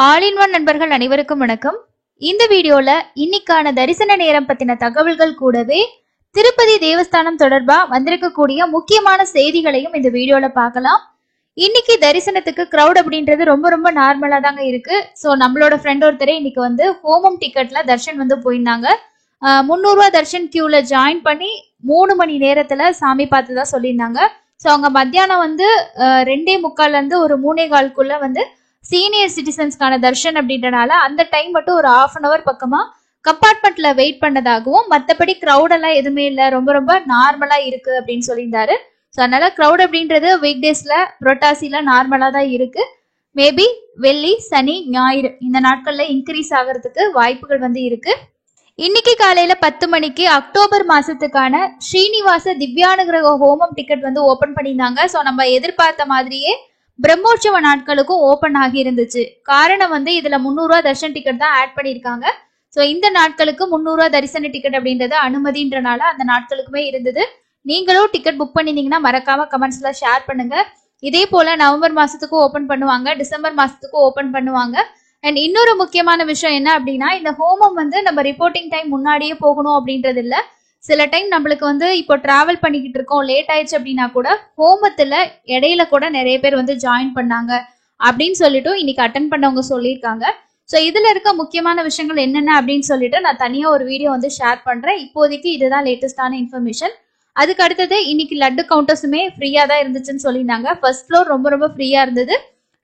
All in one நண்பர்கள் அனைவருக்கும் வணக்கம். இந்த வீடியோல இன்னைக்கான தரிசன நேரம் பத்தின தகவல்கள் கூடவே திருப்பதி தேவஸ்தானம் தொடர்பா வந்திருக்கக்கூடிய முக்கியமான செய்திகளையும் இந்த வீடியோல பார்க்கலாம். இன்னைக்கு தரிசனத்துக்கு கிரௌட் அப்படின்றது ரொம்ப நார்மலா தாங்க இருக்கு. ஸோ நம்மளோட ஃப்ரெண்ட் ஒருத்தரே இன்னைக்கு வந்து ஹோமம் டிக்கெட்ல தர்ஷன் வந்து போயிருந்தாங்க. 300 ரூபா தர்ஷன் கியூல ஜாயின் பண்ணி 3 மணி நேரத்துல சாமி பார்த்ததா சொல்லியிருந்தாங்க. ஸோ அவங்க மத்தியானம் வந்து 2:45 இருந்து ஒரு 3:15 வந்து சீனியர் சிட்டிசன்ஸ்க்கான தர்ஷன் அப்படின்றனால அந்த டைம் மட்டும் ஒரு 1/2 hour பக்கமா கம்பார்ட்மெண்ட்ல வெயிட் பண்ணதாகவும், மற்றபடி கிரௌட் எல்லாம் எதுவுமே இல்லை, ரொம்ப நார்மலா இருக்கு அப்படின்னு சொல்லியிருந்தாரு. ஸோ அதனால கிரௌட் அப்படின்றது வீக் டேஸ்ல புரட்டாசில நார்மலா தான் இருக்கு. மேபி வெள்ளி, சனி, ஞாயிறு இந்த நாட்கள்ல இன்க்ரீஸ் ஆகிறதுக்கு வாய்ப்புகள் வந்து இருக்கு. இன்னைக்கு காலையில 10 மணிக்கு அக்டோபர் மாசத்துக்கான ஸ்ரீனிவாச திவ்யானுகிரக ஹோமம் டிக்கெட் வந்து ஓபன் பண்ணியிருந்தாங்க. ஸோ நம்ம எதிர்பார்த்த மாதிரியே பிரம்மோற்சவ நாட்களுக்கும் ஓபன் ஆகி இருந்துச்சு. காரணம் வந்து இதுல 300 ரூபா தரிசன டிக்கெட் தான் ஆட் பண்ணியிருக்காங்க. ஸோ இந்த நாட்களுக்கு 300 ரூபா தரிசன டிக்கெட் அப்படின்றது அனுமதின்றனால அந்த நாட்களுக்குமே இருந்தது. நீங்களும் டிக்கெட் புக் பண்ணிருந்தீங்கன்னா மறக்காம கமெண்ட்ஸ்ல ஷேர் பண்ணுங்க. இதே போல நவம்பர் மாசத்துக்கும் ஓபன் பண்ணுவாங்க, டிசம்பர் மாசத்துக்கும் ஓபன் பண்ணுவாங்க. அண்ட் இன்னொரு முக்கியமான விஷயம் என்ன அப்படின்னா, இந்த ஹோமம் வந்து நம்ம ரிப்போர்ட்டிங் டைம் முன்னாடியே போகணும் அப்படின்றது இல்ல. சில டைம் நம்மளுக்கு வந்து இப்போ டிராவல் பண்ணிக்கிட்டு இருக்கோம், லேட் ஆயிடுச்சு அப்படின்னா கூட ஹோமத்துல இடையில கூட நிறைய பேர் வந்து ஜாயின் பண்ணாங்க அப்படின்னு சொல்லிட்டு இன்னைக்கு அட்டன் பண்ணவங்க சொல்லியிருக்காங்க. ஸோ இதுல இருக்க முக்கியமான விஷயங்கள் என்னென்ன அப்படின்னு சொல்லிட்டு நான் தனியா ஒரு வீடியோ வந்து ஷேர் பண்றேன். இப்போதைக்கு இதுதான் லேட்டஸ்டான இன்ஃபர்மேஷன். அதுக்கு அடுத்தது இன்னைக்கு லட்டு கவுண்டர்ஸுமே ஃப்ரீயா தான் இருந்துச்சுன்னு சொல்லியிருந்தாங்க. ஃபர்ஸ்ட் ஃப்ளோர் ரொம்ப ஃப்ரீயா இருந்தது.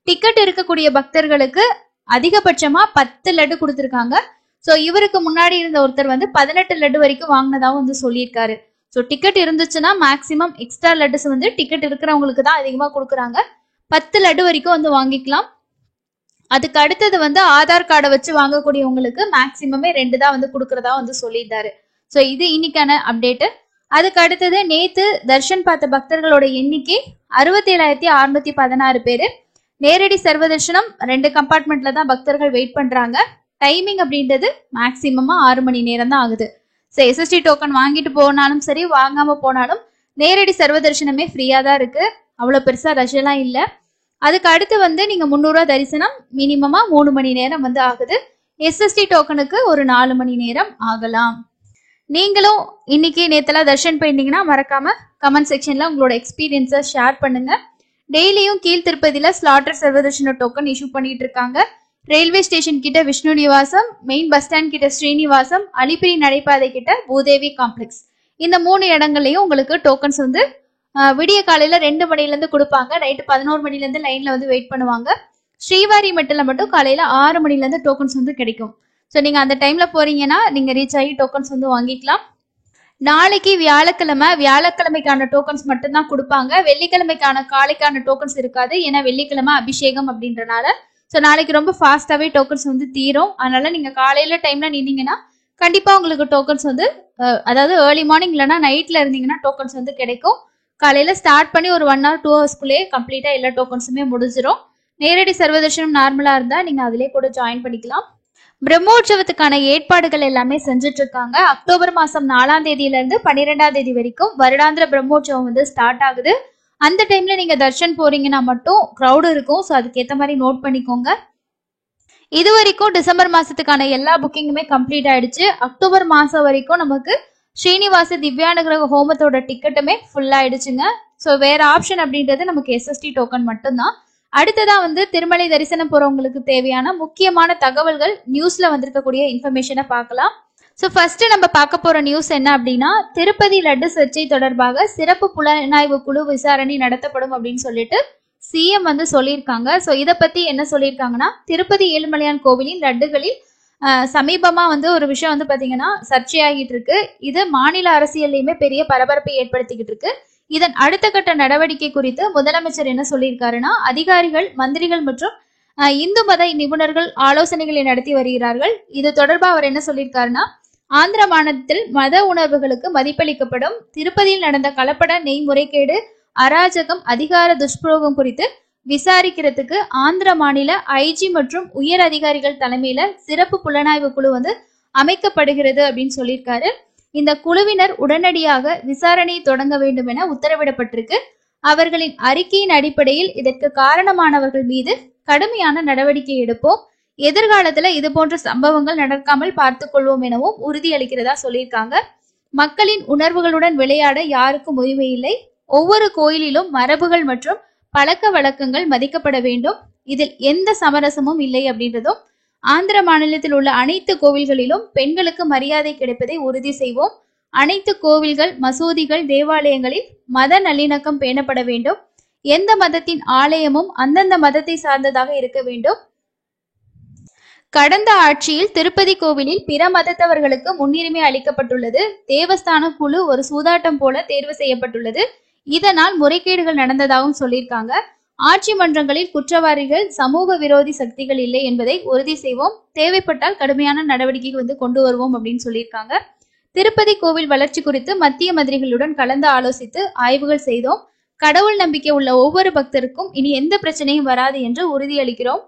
டிக்கெட் இருக்கக்கூடிய பக்தர்களுக்கு அதிகபட்சமா 10 லட்டு கொடுத்துருக்காங்க. ஸோ இவருக்கு முன்னாடி இருந்த ஒருத்தர் வந்து 18 லட்டு வரைக்கும் வாங்கினதாவும் வந்து சொல்லியிருக்காரு. ஸோ டிக்கெட் இருந்துச்சுன்னா மேக்சிமம் எக்ஸ்ட்ரா லட்டுஸ் வந்து டிக்கெட் இருக்கிறவங்களுக்கு தான் அதிகமாக கொடுக்குறாங்க. 10 லட்டு வரைக்கும் வந்து வாங்கிக்கலாம். அதுக்கு அடுத்தது வந்து ஆதார் கார்டை வச்சு வாங்கக்கூடியவங்களுக்கு மேக்சிமமே 2 தான் வந்து கொடுக்கறதா வந்து சொல்லியிருந்தாரு. ஸோ இது இன்னைக்கான அப்டேட்டு. அதுக்கு அடுத்தது நேத்து தர்ஷன் பார்த்த பக்தர்களோட எண்ணிக்கை 67,616 பேரு. நேரடி சர்வ தர்ஷனம் 2 கம்பார்ட்மெண்ட்ல தான் பக்தர்கள் வெயிட் பண்றாங்க. டைமிங் அப்படின்றது மேக்சிமமா 6 மணி நேரம் தான் ஆகுது. ஸோ எஸ்எஸ்டி டோக்கன் வாங்கிட்டு போனாலும் சரி, வாங்காம போனாலும் நேரடி சர்வ தரிசனமே ஃப்ரீயா தான் இருக்கு. அவ்வளவு பெருசா ரஷ் எல்லாம் இல்ல. அதுக்கு அடுத்து வந்து நீங்க 300 ரூபா தரிசனம் மினிமமா 3 மணி நேரம் வந்து ஆகுது. எஸ்எஸ்டி டோக்கனுக்கு ஒரு 4 மணி நேரம் ஆகலாம். நீங்களும் இன்னைக்கு நேத்தெல்லாம் தர்ஷன் போயிருந்தீங்கன்னா மறக்காம கமெண்ட் செக்ஷன்ல உங்களோட எக்ஸ்பீரியன்ஸை ஷேர் பண்ணுங்க. டெய்லியும் கீழ் திருப்பதியில ஸ்லாட்டர் சர்வதர்ஷன டோக்கன் இஷ்யூ பண்ணிட்டு இருக்காங்க. ரயில்வே ஸ்டேஷன் கிட்ட Vishnu Nivasam, main bus stand கிட்ட ஸ்ரீனிவாசம், அலிப்பிரி நடைபாதை கிட்ட பூதேவி காம்ப்ளெக்ஸ், இந்த 3 இடங்கள்லயும் உங்களுக்கு டோக்கன்ஸ் வந்து விடிய காலையில 2 மணில இருந்து கொடுப்பாங்க. நைட்டு 11 மணில இருந்து லைன்ல வந்து வெயிட் பண்ணுவாங்க. ஸ்ரீவாரி மெட்டில மட்டும் காலையில 6 மணில இருந்து டோக்கன்ஸ் வந்து கிடைக்கும். ஸோ நீங்க அந்த டைம்ல போறீங்கன்னா நீங்க ரீச் ஆகி டோக்கன்ஸ் வந்து வாங்கிக்கலாம். நாளைக்கு வியாழக்கிழமைக்கான டோக்கன்ஸ் மட்டும்தான் கொடுப்பாங்க. வெள்ளிக்கிழமைக்கான காலைக்கான டோக்கன்ஸ் இருக்காது. ஏன்னா வெள்ளிக்கிழமை அபிஷேகம் அப்படின்றனால. ஸோ நாளைக்கு ரொம்ப ஃபாஸ்டாவே டோக்கன்ஸ் வந்து தீரும். அதனால நீங்க காலையில டைம்ல நின்னீங்கன்னா கண்டிப்பா உங்களுக்கு டோக்கன்ஸ் வந்து அதாவது ஏர்லி மார்னிங் இல்லைன்னா நைட்ல இருந்தீங்கன்னா டோக்கன்ஸ் வந்து கிடைக்கும். காலையில ஸ்டார்ட் பண்ணி ஒரு 1 hour 2 hours கம்ப்ளீட்டா எல்லா டோக்கன்ஸுமே முடிஞ்சிடும். நேரடி சர்வதர்ஷனம் நார்மலா இருந்தா நீங்க அதிலே கூட ஜாயின் பண்ணிக்கலாம். பிரம்மோற்சவத்துக்கான ஏற்பாடுகள் எல்லாமே செஞ்சுட்டு இருக்காங்க. அக்டோபர் மாசம் 4ஆம் தேதியில இருந்து 12ஆம் தேதி வரைக்கும் வருடாந்திர பிரம்மோற்சவம் வந்து ஸ்டார்ட் ஆகுது. அந்த டைம்ல நீங்க தர்ஷன் போறீங்கன்னா மட்டும் கிரௌடு இருக்கும். ஸோ அதுக்கேற்ற மாதிரி நோட் பண்ணிக்கோங்க. இது வரைக்கும் டிசம்பர் மாசத்துக்கான எல்லா புக்கிங்குமே கம்ப்ளீட் ஆயிடுச்சு. அக்டோபர் மாசம் வரைக்கும் நமக்கு ஸ்ரீனிவாச திவ்யானுகிரக ஹோமத்தோட டிக்கெட்டுமே ஃபுல் ஆயிடுச்சுங்க. ஸோ வேற ஆப்ஷன் அப்படின்றது நமக்கு எஸ்எஸ்டி டோக்கன் மட்டும்தான். அடுத்ததான் வந்து திருமலை தரிசனம் போறவங்களுக்கு தேவையான முக்கியமான தகவல்கள் நியூஸ்ல வந்திருக்கக்கூடிய இன்ஃபர்மேஷனை பார்க்கலாம். ஸோ ஃபர்ஸ்ட் நம்ம பார்க்க போற நியூஸ் என்ன அப்படின்னா, திருப்பதி லட்டு சர்ச்சை தொடர்பாக சிறப்பு புலனாய்வு குழு விசாரணை நடத்தப்படும் அப்படின்னு சொல்லிட்டு சிஎம் வந்து சொல்லியிருக்காங்க. ஸோ இதை பத்தி என்ன சொல்லியிருக்காங்கன்னா, திருப்பதி ஏழுமலையான் கோவிலின் லட்டுகளில் சமீபமா வந்து ஒரு விஷயம் வந்து பாத்தீங்கன்னா சர்ச்சையாகிட்டு இருக்கு. இது மாநில அரசியல்லையுமே பெரிய பரபரப்பை ஏற்படுத்திக்கிட்டு இருக்கு. இதன் அடுத்த கட்ட நடவடிக்கை குறித்து முதலமைச்சர் என்ன சொல்லியிருக்காருன்னா, அதிகாரிகள், மந்திரிகள் மற்றும் இந்து மத நிபுணர்கள் ஆலோசனைகளை நடத்தி வருகிறார்கள். இது தொடர்பா அவர் என்ன சொல்லியிருக்காருன்னா, ஆந்திர மாநிலத்தில் மத உணர்வுகளுக்கு மதிப்பளிக்கப்படும், திருப்பதியில் நடந்த கலப்பட நெய் முறைகேடு, அராஜகம், அதிகார துஷ்பிரயோகம் குறித்து விசாரிக்கிறதுக்கு ஆந்திர மாநில ஐஜி மற்றும் உயர் அதிகாரிகள் தலைமையில சிறப்பு புலனாய்வு குழு வந்து அமைக்கப்படுகிறது அப்படின்னு சொல்லியிருக்காரு. இந்த குழுவினர் உடனடியாக விசாரணையை தொடங்க வேண்டும் என உத்தரவிடப்பட்டிருக்கு. அவர்களின் அறிக்கையின் அடிப்படையில் இதற்கு காரணமானவர்கள் மீது கடுமையான நடவடிக்கை எடுப்போம். எதிர்காலத்துல இது போன்ற சம்பவங்கள் நடக்காமல் பார்த்துக் கொள்வோம் எனவும் உறுதியளிக்கிறதா சொல்லியிருக்காங்க. மக்களின் உணர்வுகளுடன் விளையாட யாருக்கும் உரிமை இல்லை. ஒவ்வொரு கோயிலிலும் மரபுகள் மற்றும் பழக்க வழக்கங்கள் மதிக்கப்பட வேண்டும். இதில் எந்த சமரசமும் இல்லை அப்படின்றதும், ஆந்திர மாநிலத்தில் உள்ள அனைத்து கோவில்களிலும் பெண்களுக்கு மரியாதை கிடைப்பதை உறுதி செய்வோம். அனைத்து கோவில்கள், மசூதிகள், தேவாலயங்களில் மத நல்லிணக்கம் பேணப்பட வேண்டும். எந்த மதத்தின் ஆலயமும் அந்தந்த மதத்தை சார்ந்ததாக இருக்க வேண்டும். கடந்த ஆட்சியில் திருப்பதி கோவிலில் பிற மதத்தவர்களுக்கு முன்னுரிமை அளிக்கப்பட்டுள்ளது. தேவஸ்தான குழு ஒரு சூதாட்டம் போல தேர்வு செய்யப்பட்டுள்ளது. இதனால் முறைகேடுகள் நடந்ததாகவும் சொல்லியிருக்காங்க. ஆட்சி மன்றங்களில் குற்றவாளிகள், சமூக விரோதி சக்திகள் இல்லை என்பதை உறுதி செய்வோம். தேவைப்பட்டால் கடுமையான நடவடிக்கை கொண்டு வருவோம் அப்படின்னு சொல்லியிருக்காங்க. திருப்பதி கோவில் வளர்ச்சி குறித்து மத்திய மந்திரிகளுடன் கலந்து ஆலோசித்து ஆய்வுகள் செய்தோம். கடவுள் நம்பிக்கை உள்ள ஒவ்வொரு பக்தருக்கும் இனி எந்த பிரச்சனையும் வராது என்று உறுதியளிக்கிறோம்.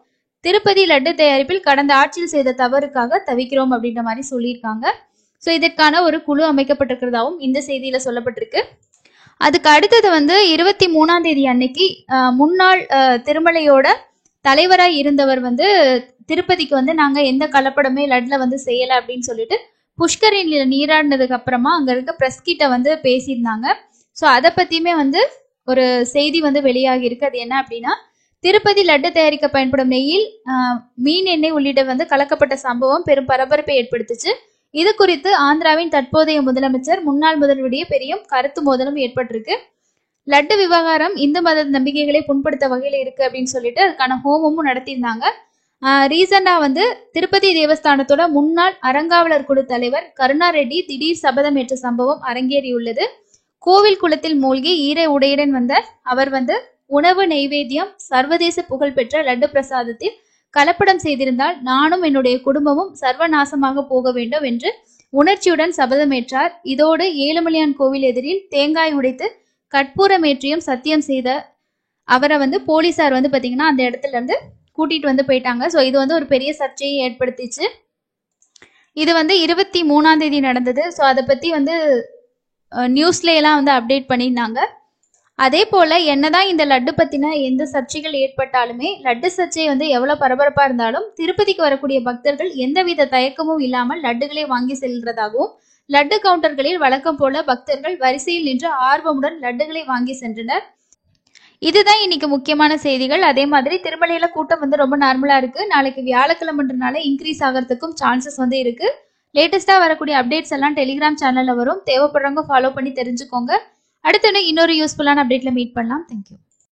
திருப்பதி லட்டு தயாரிப்பில் கடந்த ஆட்சியில் செய்த தவறுக்காக தவிக்கிறோம் அப்படின்ற மாதிரி சொல்லியிருக்காங்க. ஸோ இதற்கான ஒரு குழு அமைக்கப்பட்டிருக்கிறதாவும் இந்த செய்தியில சொல்லப்பட்டிருக்கு. அதுக்கு அடுத்தது 23ஆம் தேதி அன்னைக்கு முன்னாள் திருமலையோட தலைவராய் இருந்தவர் திருப்பதிக்கு நாங்க எந்த கலப்படமே லட்ல செய்யல அப்படின்னு சொல்லிட்டு புஷ்கரிணியில நீராடினதுக்கு அப்புறமா அங்க இருக்க பிரஸ் கிட்ட பேசியிருந்தாங்க. ஸோ அதை பத்தியுமே ஒரு செய்தி வெளியாகி இருக்கு. அது என்ன அப்படின்னா, திருப்பதி லட்டு தயாரிக்க பயன்படும் நெய்யில் மீன் எண்ணெய் உள்ளிட்ட கலக்கப்பட்ட சம்பவம் பெரும் பரபரப்பை ஏற்படுத்துச்சு. இது குறித்து ஆந்திராவின் தற்போதைய முதலமைச்சர் முன்னாள் முதல்வருடைய பெரிய கருத்து மோதலும் ஏற்பட்டிருக்கு. லட்டு விவகாரம் இந்து மத நம்பிக்கைகளை புண்படுத்த வகையில இருக்கு அப்படின்னு சொல்லிட்டு அதுக்கான ஹோமமும் நடத்தியிருந்தாங்க. ரீசெண்டா திருப்பதி தேவஸ்தானத்தோட முன்னாள் அறங்காவலர் குழு தலைவர் கருணா ரெட்டி திடீர் சபதம் ஏற்ற சம்பவம் அரங்கேறியுள்ளது. கோவில் குளத்தில் மூழ்கி ஈர உடையுடன் வந்த அவர் உணவு நைவேத்தியம் சர்வதேச புகழ்பெற்ற லட்டு பிரசாதத்தில் கலப்படம் செய்திருந்தால் நானும் என்னுடைய குடும்பமும் சர்வநாசமாக போக வேண்டும் என்று உணர்ச்சியுடன் சபதமேற்றார். இதோடு ஏழுமலையான் கோவில் எதிரில் தேங்காய் உடைத்து கற்பூரமேற்றியும் சத்தியம் செய்த அவரை போலீசார் பாத்தீங்கன்னா அந்த இடத்துல இருந்து கூட்டிட்டு போயிட்டாங்க. ஸோ இது ஒரு பெரிய சர்ச்சையை ஏற்படுத்திச்சு. இது 23ஆம் தேதி நடந்தது. ஸோ அதை பத்தி நியூஸ்ல எல்லாம் அப்டேட் பண்ணியிருந்தாங்க. அதே போல என்னதான் இந்த லட்டு பத்தின எந்த சர்ச்சைகள் ஏற்பட்டாலுமே, லட்டு சர்ச்சை எவ்வளவு பரபரப்பா இருந்தாலும் திருப்பதிக்கு வரக்கூடிய பக்தர்கள் எந்தவித தயக்கமும் இல்லாமல் லட்டுகளை வாங்கி செல்றதாகவும், லட்டு கவுண்டர்களில் வழக்கம் போல பக்தர்கள் வரிசையில் நின்று ஆர்வமுடன் லட்டுகளை வாங்கி சென்றனர். இதுதான் இன்னைக்கு முக்கியமான செய்திகள். அதே மாதிரி திருமலையில கூட்டம் ரொம்ப நார்மலா இருக்கு. நாளைக்கு வியாழக்கிழமைன்றனால இன்க்ரீஸ் ஆகிறதுக்கும் சான்சஸ் இருக்கு. லேட்டஸ்டா வரக்கூடிய அப்டேட்ஸ் எல்லாம் டெலிகிராம் சேனல்ல வரும். தேவைப்படுறவங்க ஃபாலோ பண்ணி தெரிஞ்சுக்கோங்க. அடுத்து இன்னொரு யூஸ்ஃபுல்லான அப்டேட்ல மீட் பண்ணலாம். தேங்க்யூ.